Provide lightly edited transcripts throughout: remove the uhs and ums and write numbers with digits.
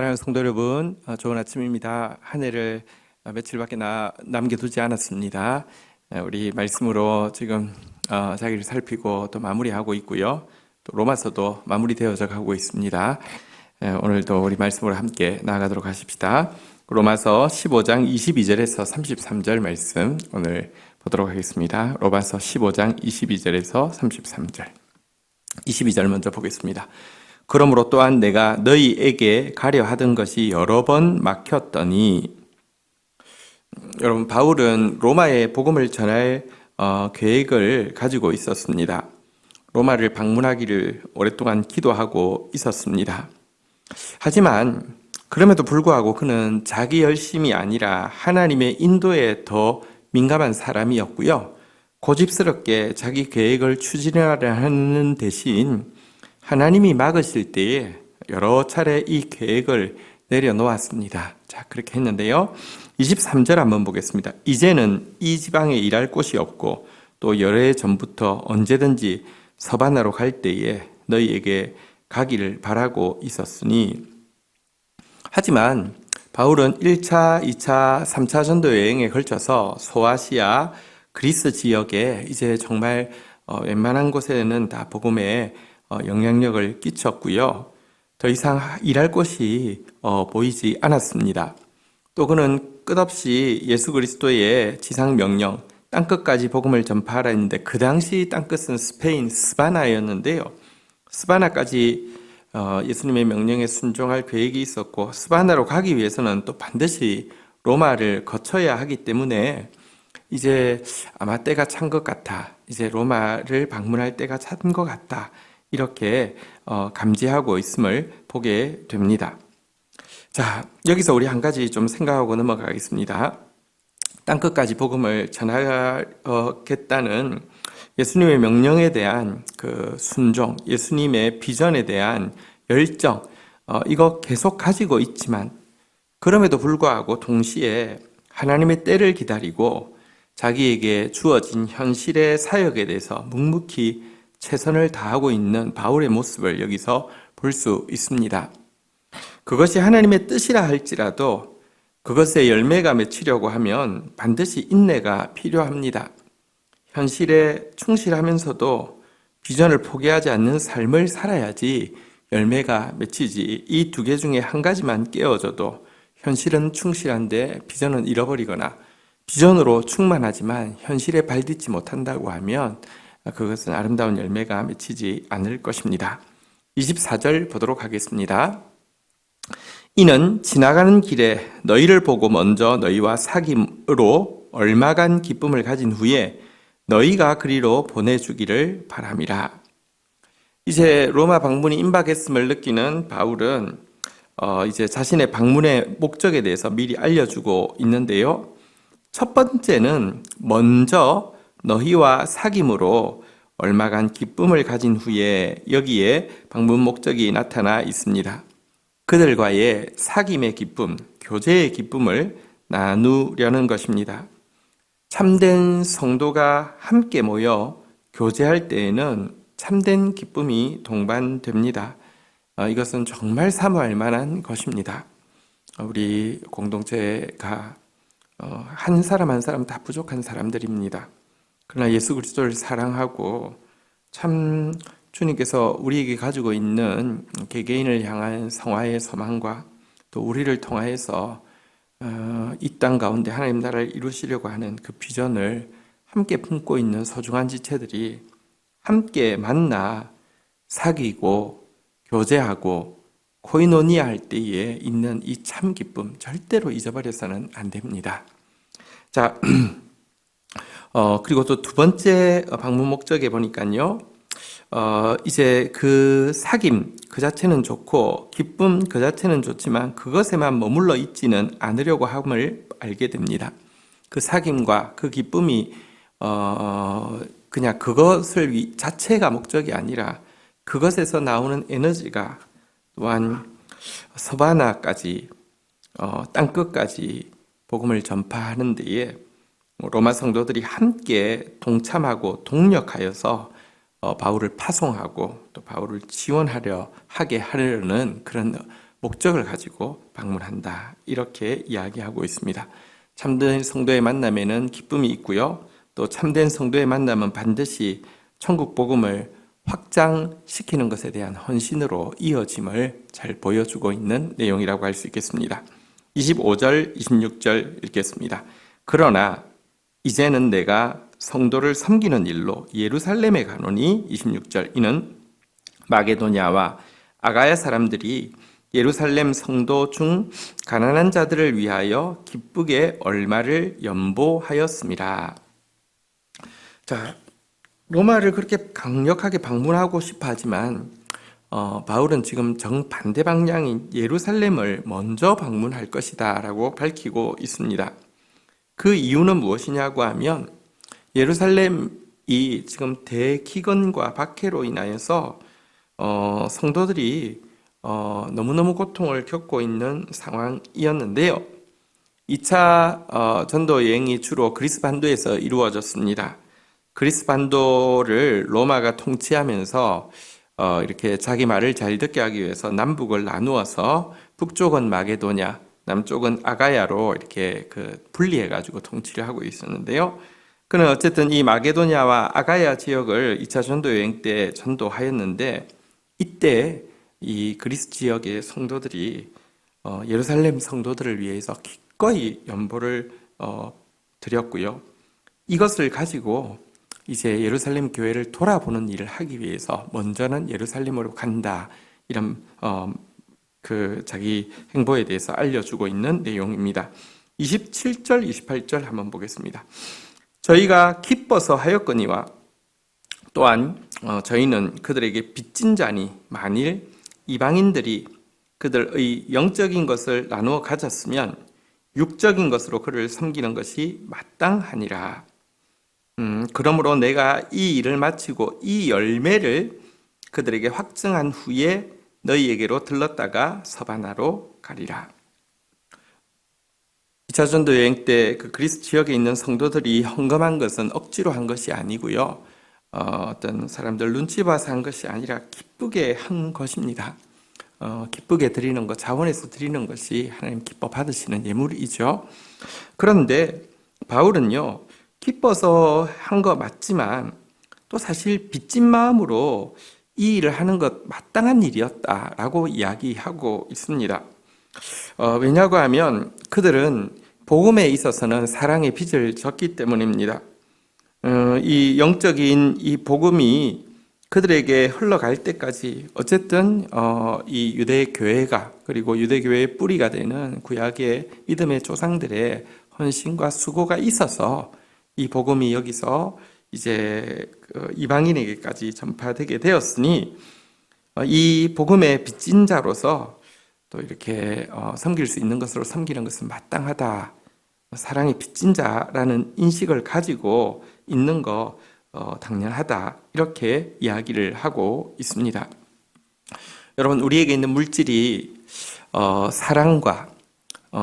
사랑하는 성도 여러분, 좋은 아침입니다. 한 해를 며칠밖에 남겨두지 않았습니다. 우리 말씀으로 지금 자기를 살피고 또 마무리하고 있고요. 또 로마서도 마무리되어져 가고 있습니다. 오늘도 우리 말씀으로 함께 나아가도록 하십시다. 로마서 15장 22절에서 33절 말씀 오늘 보도록 하겠습니다. 로마서 15장 22절에서 33절. 22절 먼저 보겠습니다. 그러므로 또한 내가 너희에게 가려 하던 것이 여러 번 막혔더니. 여러분, 바울은 로마에 복음을 전할 계획을 가지고 있었습니다. 로마를 방문하기를 오랫동안 기도하고 있었습니다. 하지만 그럼에도 불구하고 그는 자기 열심이 아니라 하나님의 인도에 더 민감한 사람이었고요. 고집스럽게 자기 계획을 추진하려 하는 대신 하나님이 막으실 때에 여러 차례 이 계획을 내려놓았습니다. 자, 그렇게 했는데요. 23절 한번 보겠습니다. 이제는 이 지방에 일할 곳이 없고 또 여러 해 전부터 언제든지 서바나로 갈 때에 너희에게 가기를 바라고 있었으니. 하지만 바울은 1차, 2차, 3차 전도 여행에 걸쳐서 소아시아, 그리스 지역에 이제 정말 웬만한 곳에는 다 복음에 영향력을 끼쳤고요. 더 이상 일할 곳이 보이지 않았습니다. 또 그는 끝없이 예수 그리스도의 지상 명령, 땅끝까지 복음을 전파하라 했는데 그 당시 땅끝은 스페인 스바나였는데요. 스바나까지 예수님의 명령에 순종할 계획이 있었고, 스바나로 가기 위해서는 또 반드시 로마를 거쳐야 하기 때문에 이제 아마 때가 찬 것 같아, 이제 로마를 방문할 때가 찬 것 같다, 이렇게 감지하고 있음을 보게 됩니다. 자, 여기서 우리 한 가지 좀 생각하고 넘어가겠습니다. 땅끝까지 복음을 전하겠다는 예수님의 명령에 대한 그 순종, 예수님의 비전에 대한 열정, 이거 계속 가지고 있지만 그럼에도 불구하고 동시에 하나님의 때를 기다리고 자기에게 주어진 현실의 사역에 대해서 묵묵히 최선을 다하고 있는 바울의 모습을 여기서 볼 수 있습니다. 그것이 하나님의 뜻이라 할지라도 그것에 열매가 맺히려고 하면 반드시 인내가 필요합니다. 현실에 충실하면서도 비전을 포기하지 않는 삶을 살아야지 열매가 맺히지, 이 두 개 중에 한 가지만 깨어져도 현실은 충실한데 비전은 잃어버리거나 비전으로 충만하지만 현실에 발딛지 못한다고 하면 그것은 아름다운 열매가 맺히지 않을 것입니다. 24절 보도록 하겠습니다. 이는 지나가는 길에 너희를 보고 먼저 너희와 사귐으로 얼마간 기쁨을 가진 후에 너희가 그리로 보내주기를 바람이라. 이제 로마 방문이 임박했음을 느끼는 바울은 이제 자신의 방문의 목적에 대해서 미리 알려주고 있는데요. 첫 번째는 먼저 너희와 사귐으로 얼마간 기쁨을 가진 후에, 여기에 방문 목적이 나타나 있습니다. 그들과의 사귐의 기쁨, 교제의 기쁨을 나누려는 것입니다. 참된 성도가 함께 모여 교제할 때에는 참된 기쁨이 동반됩니다. 이것은 정말 사모할 만한 것입니다. 우리 공동체가 한 사람 한 사람 다 부족한 사람들입니다. 그러나 예수 그리스도를 사랑하고 참 주님께서 우리에게 가지고 있는 개개인을 향한 성화의 소망과 또 우리를 통하여서 이 땅 가운데 하나님 나라를 이루시려고 하는 그 비전을 함께 품고 있는 소중한 지체들이 함께 만나 사귀고 교제하고 코이노니아 할 때에 있는 이 참 기쁨, 절대로 잊어버려서는 안 됩니다. 자, 그리고 또 두 번째 방문 목적에 보니까요, 이제 그 사귐 그 자체는 좋고 기쁨 그 자체는 좋지만 그것에만 머물러 있지는 않으려고 함을 알게 됩니다. 그 사귐과 그 기쁨이 그냥 그것을 자체가 목적이 아니라 그것에서 나오는 에너지가 또한 서바나까지 땅끝까지 복음을 전파하는 데에 로마 성도들이 함께 동참하고 동력하여서 바울을 파송하고 또 바울을 지원하려 하게 하려는 그런 목적을 가지고 방문한다. 이렇게 이야기하고 있습니다. 참된 성도의 만남에는 기쁨이 있고요. 또 참된 성도의 만남은 반드시 천국 복음을 확장시키는 것에 대한 헌신으로 이어짐을 잘 보여주고 있는 내용이라고 할 수 있겠습니다. 25절, 26절 읽겠습니다. 그러나 이제는 내가 성도를 섬기는 일로 예루살렘에 가노니 26절 이는 마게도냐와 아가야 사람들이 예루살렘 성도 중 가난한 자들을 위하여 기쁘게 얼마를 연보하였습니다. 자, 로마를 그렇게 강력하게 방문하고 싶어 하지만 바울은 지금 정반대 방향인 예루살렘을 먼저 방문할 것이다 라고 밝히고 있습니다. 그 이유는 무엇이냐고 하면 예루살렘이 지금 대기근과 박해로 인하여서 성도들이 너무너무 고통을 겪고 있는 상황이었는데요. 2차 전도 여행이 주로 그리스 반도에서 이루어졌습니다. 그리스 반도를 로마가 통치하면서 이렇게 자기 말을 잘 듣게 하기 위해서 남북을 나누어서 북쪽은 마게도냐, 남쪽은 아가야로 이렇게 분리해가지고 통치를 하고 있었는데요. 그는 어쨌든 이 마게도냐와 아가야 지역을 2차 전도 여행 때 전도하였는데 이때 이 그리스 지역의 성도들이 예루살렘 성도들을 위해서 기꺼이 연보를 드렸고요. 이것을 가지고 이제 예루살렘 교회를 돌아보는 일을 하기 위해서 먼저는 예루살렘으로 간다. 이런 자기 행보에 대해서 알려주고 있는 내용입니다. 27절, 28절 한번 보겠습니다. 저희가 기뻐서 하였거니와 또한 저희는 그들에게 빚진 자니 만일 이방인들이 그들의 영적인 것을 나누어 가졌으면 육적인 것으로 그를 섬기는 것이 마땅하니라. 그러므로 내가 이 일을 마치고 이 열매를 그들에게 확증한 후에 너희에게로 들렀다가 서바나로 가리라. 2차 전도 여행 때 그 그리스 지역에 있는 성도들이 헌금한 것은 억지로 한 것이 아니고요. 어떤 사람들 눈치 봐서 한 것이 아니라 기쁘게 한 것입니다. 기쁘게 드리는 것, 자원해서 드리는 것이 하나님 기뻐 받으시는 예물이죠. 그런데 바울은요, 기뻐서 한 거 맞지만 또 사실 빚진 마음으로 이 일을 하는 것 마땅한 일이었다라고 이야기하고 있습니다. 왜냐고 하면 그들은 복음에 있어서는 사랑의 빚을 졌기 때문입니다. 이 영적인 이 복음이 그들에게 흘러갈 때까지 어쨌든 이 유대 교회가 그리고 유대 교회의 뿌리가 되는 구약의 믿음의 조상들의 헌신과 수고가 있어서 이 복음이 여기서 이제 이방인에게까지 전파되게 되었으니 이 복음의 빚진 자로서 또 이렇게 섬길 수 있는 것으로 섬기는 것은 마땅하다. 사랑의 빚진 자라는 인식을 가지고 있는 거 당연하다. 이렇게 이야기를 하고 있습니다. 여러분, 우리에게 있는 물질이 사랑과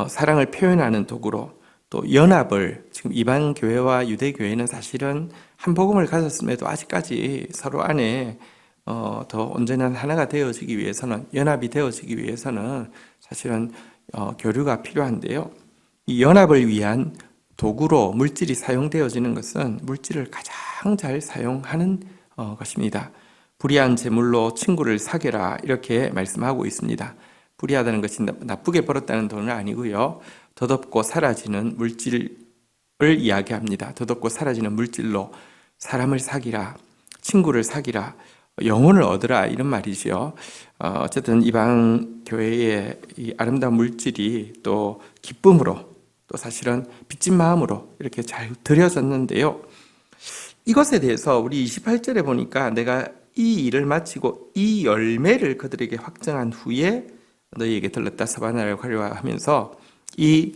사랑을 표현하는 도구로 또 연합을 지금 이방 교회와 유대 교회는 사실은 한 복음을 가졌음에도 아직까지 서로 안에 더 온전한 하나가 되어지기 위해서는 연합이 되어지기 위해서는 사실은 교류가 필요한데요. 이 연합을 위한 도구로 물질이 사용되어지는 것은 물질을 가장 잘 사용하는 것입니다. 불의한 재물로 친구를 사귀라 이렇게 말씀하고 있습니다. 불의하다는 것이 나쁘게 벌었다는 돈은 아니고요. 덧없고 사라지는 물질을 이야기합니다. 덧없고 사라지는 물질로 사람을 사귀라, 친구를 사귀라, 영혼을 얻으라 이런 말이죠. 어쨌든 이방 교회의 이 아름다운 물질이 또 기쁨으로 또 사실은 빚진 마음으로 이렇게 잘 드려졌는데요. 이것에 대해서 우리 28절에 보니까 내가 이 일을 마치고 이 열매를 그들에게 확정한 후에 너희에게 들렀다 서바나를 가려와 하면서 이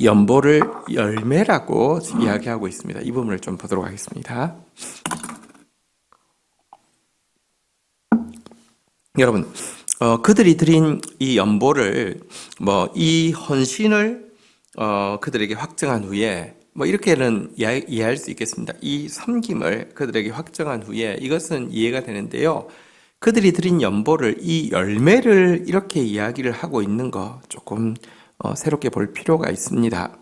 연보를 열매라고 이야기하고 있습니다. 이 부분을 좀 보도록 하겠습니다. 여러분, 그들이 드린 이 연보를 이 헌신을 그들에게 확정한 후에 이렇게는 이해할 수 있겠습니다. 이 섬김을 그들에게 확정한 후에 이것은 이해가 되는데요. 그들이 드린 연보를, 이 열매를 이렇게 이야기를 하고 있는 거 조금 새롭게 볼 필요가 있습니다.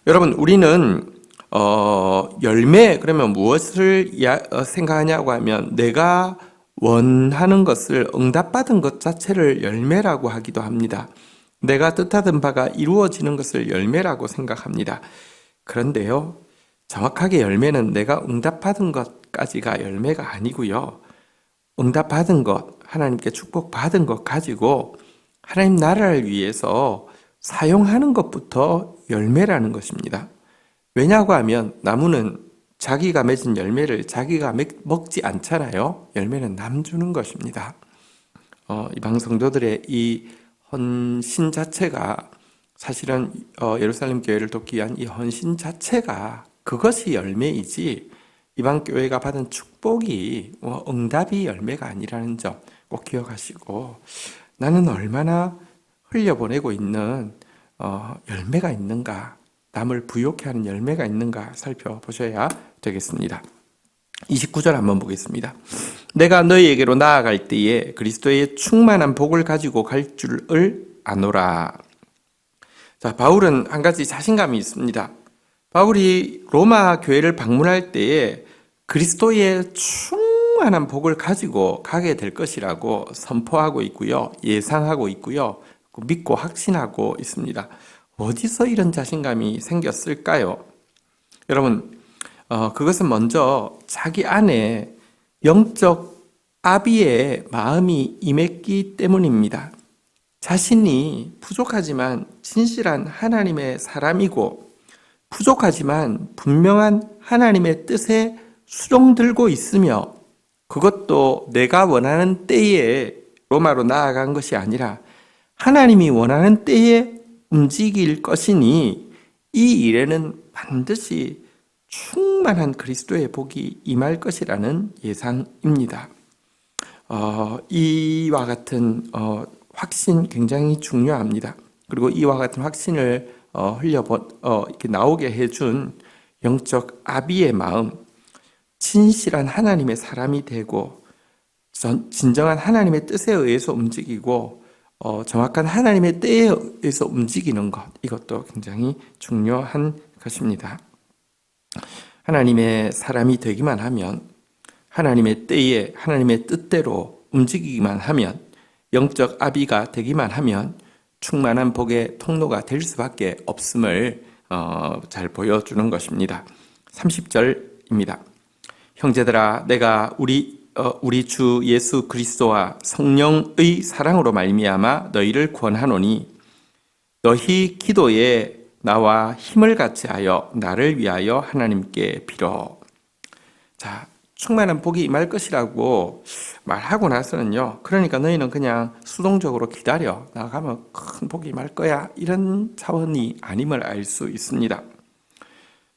여러분, 우리는 열매 그러면 무엇을 생각하냐고 하면 내가 원하는 것을 응답받은 것 자체를 열매라고 하기도 합니다. 내가 뜻하던 바가 이루어지는 것을 열매라고 생각합니다. 그런데요, 정확하게 열매는 내가 응답받은 것까지가 열매가 아니고요. 응답받은 것, 하나님께 축복받은 것 가지고 하나님 나라를 위해서 사용하는 것부터 열매라는 것입니다. 왜냐고 하면 나무는 자기가 맺은 열매를 자기가 먹지 않잖아요. 열매는 남 주는 것입니다. 이방 성도들의 이 헌신 자체가 사실은 예루살렘 교회를 돕기 위한 이 헌신 자체가 그것이 열매이지 이방 교회가 받은 축복이 응답이 열매가 아니라는 점 꼭 기억하시고, 나는 얼마나 흘려보내고 있는 열매가 있는가, 남을 부욕해 하는 열매가 있는가 살펴보셔야 되겠습니다. 29절 한번 보겠습니다. 내가 너희에게로 나아갈 때에 그리스도의 충만한 복을 가지고 갈 줄을 아노라. 자, 바울은 한 가지 자신감이 있습니다. 바울이 로마 교회를 방문할 때에 그리스도의 충만한 복을 가지고 가게 될 것이라고 선포하고 있고요. 예상하고 있고요. 믿고 확신하고 있습니다. 어디서 이런 자신감이 생겼을까요? 여러분, 그것은 먼저 자기 안에 영적 아비의 마음이 임했기 때문입니다. 자신이 부족하지만 진실한 하나님의 사람이고 부족하지만 분명한 하나님의 뜻에 수종들고 있으며, 그것도 내가 원하는 때에 로마로 나아간 것이 아니라 하나님이 원하는 때에 움직일 것이니 이 일에는 반드시 충만한 그리스도의 복이 임할 것이라는 예상입니다. 이와 같은 확신 굉장히 중요합니다. 그리고 이와 같은 확신을 이렇게 나오게 해준 영적 아비의 마음, 진실한 하나님의 사람이 되고 진정한 하나님의 뜻에 의해서 움직이고 정확한 하나님의 때에 의해서 움직이는 것, 이것도 굉장히 중요한 것입니다. 하나님의 사람이 되기만 하면, 하나님의 때에 하나님의 뜻대로 움직이기만 하면, 영적 아비가 되기만 하면 충만한 복의 통로가 될 수밖에 없음을 잘 보여주는 것입니다. 30절입니다. 형제들아, 내가 우리 주 예수 그리스도와 성령의 사랑으로 말미암아 너희를 권하노니 너희 기도에 나와 힘을 같이 하여 나를 위하여 하나님께 빌어. 자, 충만한 복이 임할 것이라고 말하고 나서는요, 그러니까 너희는 그냥 수동적으로 기다려 나가면 큰 복이 임할 거야, 이런 차원이 아님을 알 수 있습니다.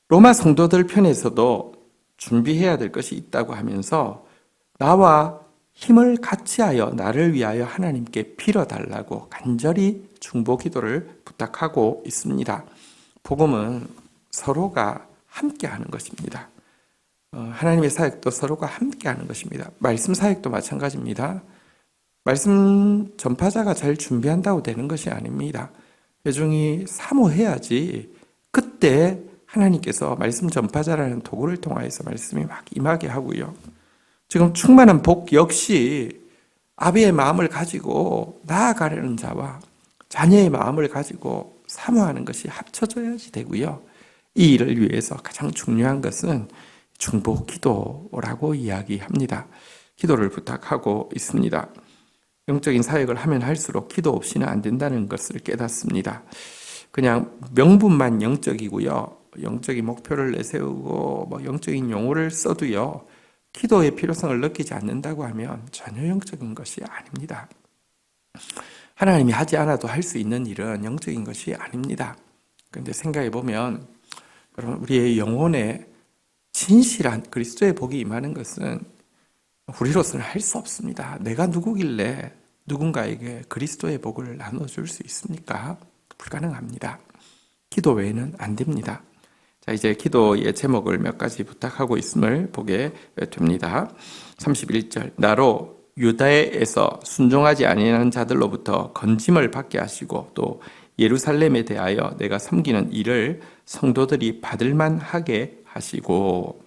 로마 성도들 편에서도 준비해야 될 것이 있다고 하면서 나와 힘을 같이 하여 나를 위하여 하나님께 빌어달라고 간절히 중보 기도를 부탁하고 있습니다. 복음은 서로가 함께 하는 것입니다. 하나님의 사역도 서로가 함께 하는 것입니다. 말씀 사역도 마찬가지입니다. 말씀 전파자가 잘 준비한다고 되는 것이 아닙니다. 회중이 사모해야지 그때 하나님께서 말씀 전파자라는 도구를 통하여서 말씀이 막 임하게 하고요. 지금 충만한 복 역시 아비의 마음을 가지고 나아가려는 자와 자녀의 마음을 가지고 사모하는 것이 합쳐져야지 되고요. 이 일을 위해서 가장 중요한 것은 중보 기도라고 이야기합니다. 기도를 부탁하고 있습니다. 영적인 사역을 하면 할수록 기도 없이는 안 된다는 것을 깨닫습니다. 그냥 명분만 영적이고요. 영적인 목표를 내세우고 영적인 용어를 써도요, 기도의 필요성을 느끼지 않는다고 하면 전혀 영적인 것이 아닙니다. 하나님이 하지 않아도 할 수 있는 일은 영적인 것이 아닙니다. 그런데 생각해 보면 여러분, 우리의 영혼에 진실한 그리스도의 복이 임하는 것은 우리로서는 할 수 없습니다. 내가 누구길래 누군가에게 그리스도의 복을 나눠줄 수 있습니까? 불가능합니다. 기도 외에는 안 됩니다. 자, 이제 기도의 제목을 몇 가지 부탁하고 있음을 보게 됩니다. 31절, 나로 유다에서 순종하지 아니하는 자들로부터 건짐을 받게 하시고 또 예루살렘에 대하여 내가 섬기는 일을 성도들이 받을 만하게 하시고,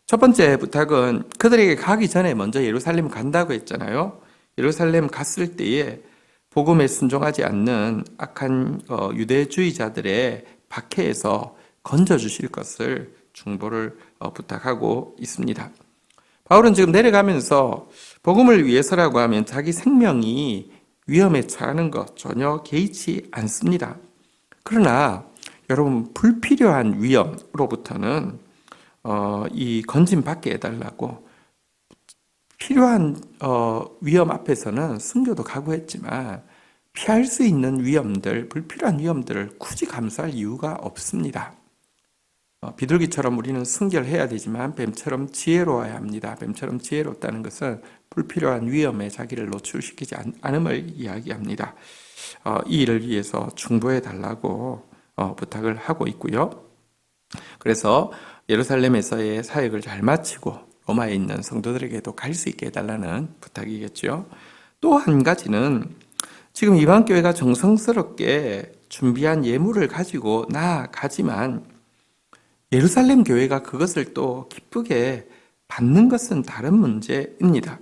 첫 번째 부탁은 그들에게 가기 전에 먼저 예루살렘 간다고 했잖아요. 예루살렘 갔을 때에 복음에 순종하지 않는 악한 유대주의자들의 박해에서 건져주실 것을 중보를 부탁하고 있습니다. 바울은 지금 내려가면서 복음을 위해서라고 하면 자기 생명이 위험에 처하는 것 전혀 개의치 않습니다. 그러나 여러분, 불필요한 위험으로부터는 이 건진 받게 해달라고, 필요한 위험 앞에서는 순교도 각오했지만 피할 수 있는 위험들, 불필요한 위험들을 굳이 감수할 이유가 없습니다. 비둘기처럼 우리는 순결해야 되지만 뱀처럼 지혜로워야 합니다. 뱀처럼 지혜롭다는 것은 불필요한 위험에 자기를 노출시키지 않음을 이야기합니다. 이 일을 위해서 중보해 달라고 부탁을 하고 있고요. 그래서 예루살렘에서의 사역을 잘 마치고 로마에 있는 성도들에게도 갈 수 있게 해달라는 부탁이겠죠. 또 한 가지는 지금 이방 교회가 정성스럽게 준비한 예물을 가지고 나아가지만 예루살렘 교회가 그것을 또 기쁘게 받는 것은 다른 문제입니다.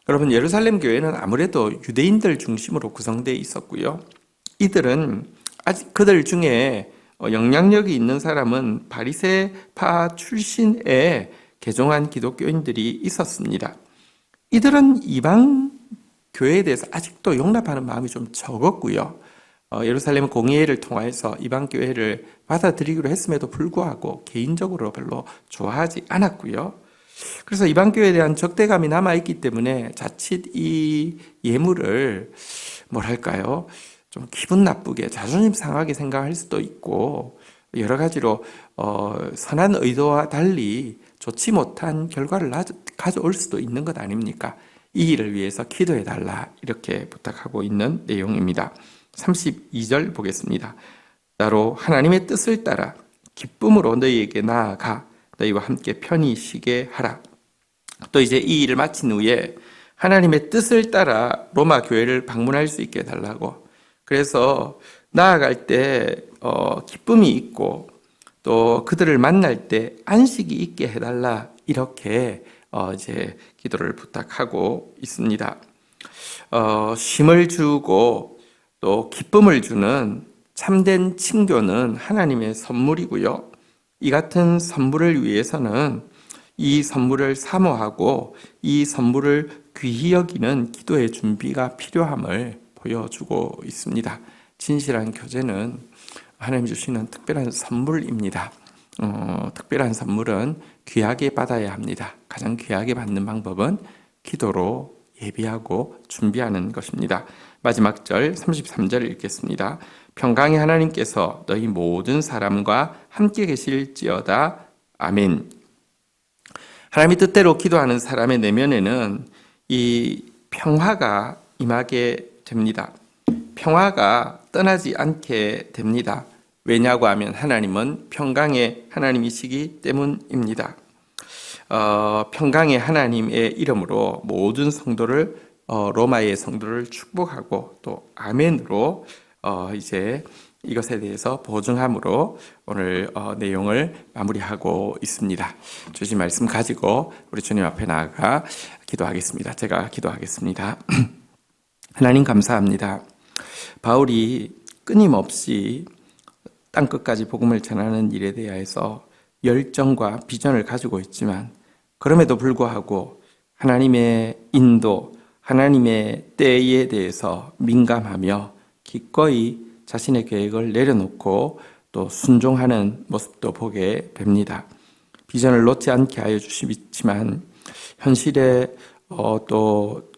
여러분, 예루살렘 교회는 아무래도 유대인들 중심으로 구성되어 있었고요. 이들은 아직 그들 중에 영향력이 있는 사람은 바리새파 출신의 개종한 기독교인들이 있었습니다. 이들은 이방 교회에 대해서 아직도 용납하는 마음이 좀 적었고요. 예루살렘 공의회를 통해서 이방 교회를 받아들이기로 했음에도 불구하고 개인적으로 별로 좋아하지 않았고요. 그래서 이방 교회에 대한 적대감이 남아있기 때문에 자칫 이 예물을 뭐랄까요, 좀 기분 나쁘게 자존심 상하게 생각할 수도 있고 여러 가지로 선한 의도와 달리 좋지 못한 결과를 가져올 수도 있는 것 아닙니까? 이 일을 위해서 기도해달라, 이렇게 부탁하고 있는 내용입니다. 32절 보겠습니다. 나로 하나님의 뜻을 따라 기쁨으로 너희에게 나아가 너희와 함께 편히 쉬게 하라. 또 이제 이 일을 마친 후에 하나님의 뜻을 따라 로마 교회를 방문할 수 있게 해달라고, 그래서 나아갈 때 기쁨이 있고 또 그들을 만날 때 안식이 있게 해달라, 이렇게 이제 기도를 부탁하고 있습니다. 쉼을 주고 또 기쁨을 주는 참된 친교는 하나님의 선물이고요. 이 같은 선물을 위해서는 이 선물을 사모하고 이 선물을 귀히 여기는 기도의 준비가 필요함을 보여주고 있습니다. 진실한 교제는 하나님 주시는 특별한 선물입니다. 특별한 선물은 귀하게 받아야 합니다. 가장 귀하게 받는 방법은 기도로 예비하고 준비하는 것입니다. 마지막 절 33절을 읽겠습니다. 평강의 하나님께서 너희 모든 사람과 함께 계실지어다. 아멘. 하나님의 뜻대로 기도하는 사람의 내면에는 이 평화가 임하게 됩니다. 평화가 떠나지 않게 됩니다. 왜냐고 하면 하나님은 평강의 하나님이시기 때문입니다. 평강의 하나님의 이름으로 모든 성도를 로마의 성도를 축복하고 또 아멘으로 이제 이것에 대해서 보증함으로 오늘 내용을 마무리하고 있습니다. 주신 말씀 가지고 우리 주님 앞에 나아가 기도하겠습니다. 제가 기도하겠습니다. 하나님 감사합니다. 바울이 끊임없이 땅끝까지 복음을 전하는 일에 대해서 열정과 비전을 가지고 있지만 그럼에도 불구하고 하나님의 인도, 하나님의 때에 대해서 민감하며 기꺼이 자신의 계획을 내려놓고 또 순종하는 모습도 보게 됩니다. 비전을 놓지 않게 하여 주시지만 현실에 또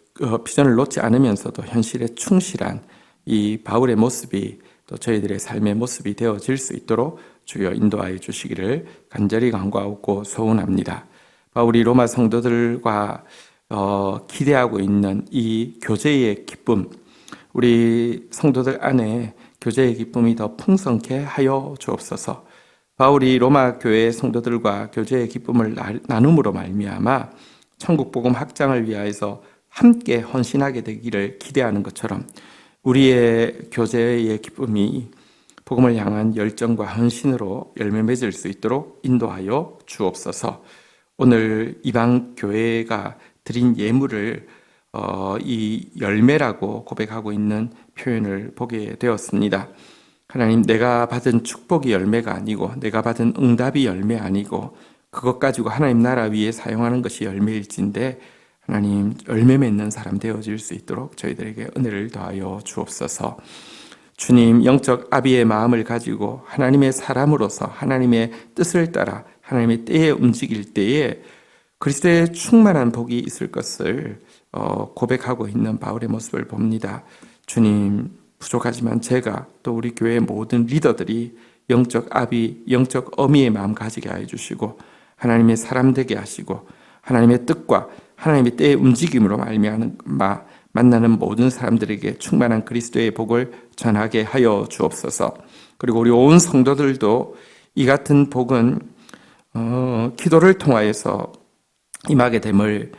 비전을 놓지 않으면서도 현실에 충실한 이 바울의 모습이 또 저희들의 삶의 모습이 되어질 수 있도록 주여 인도하여 주시기를 간절히 간구하고 소원합니다. 바울이 로마 성도들과 기대하고 있는 이 교제의 기쁨, 우리 성도들 안에 교제의 기쁨이 더 풍성케 하여 주옵소서. 바울이 로마 교회 성도들과 교제의 기쁨을 나눔으로 말미암아 천국 복음 확장을 위하여서 함께 헌신하게 되기를 기대하는 것처럼 우리의 교제의 기쁨이 복음을 향한 열정과 헌신으로 열매 맺을 수 있도록 인도하여 주옵소서. 오늘 이방 교회가 드린 예물을 이 열매라고 고백하고 있는 표현을 보게 되었습니다. 하나님, 내가 받은 축복이 열매가 아니고 내가 받은 응답이 열매 아니고 그것 가지고 하나님 나라 위에 사용하는 것이 열매일진데 하나님, 열매 맺는 사람 되어질 수 있도록 저희들에게 은혜를 더하여 주옵소서. 주님, 영적 아비의 마음을 가지고 하나님의 사람으로서 하나님의 뜻을 따라 하나님의 때에 움직일 때에 그리스도의 충만한 복이 있을 것을 고백하고 있는 바울의 모습을 봅니다. 주님, 부족하지만 제가 또 우리 교회 모든 리더들이 영적 아비, 영적 어미의 마음 가지게 하여 주시고 하나님의 사람 되게 하시고 하나님의 뜻과 하나님의 때의 움직임으로 만나는 모든 사람들에게 충만한 그리스도의 복을 전하게 하여 주옵소서. 그리고 우리 온 성도들도 이 같은 복은 기도를 통하여서 임하게 됨을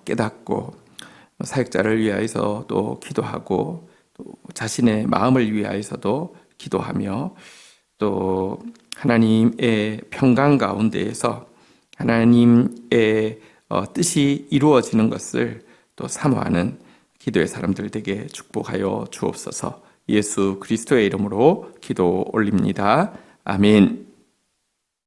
깨닫고 사역자를 위하여서 또 기도하고 또 자신의 마음을 위하여서도 기도하며 또 하나님의 평강 가운데에서 하나님의 뜻이 이루어지는 것을 또 사모하는 기도의 사람들 되게 축복하여 주옵소서. 예수 그리스도의 이름으로 기도 올립니다. 아멘.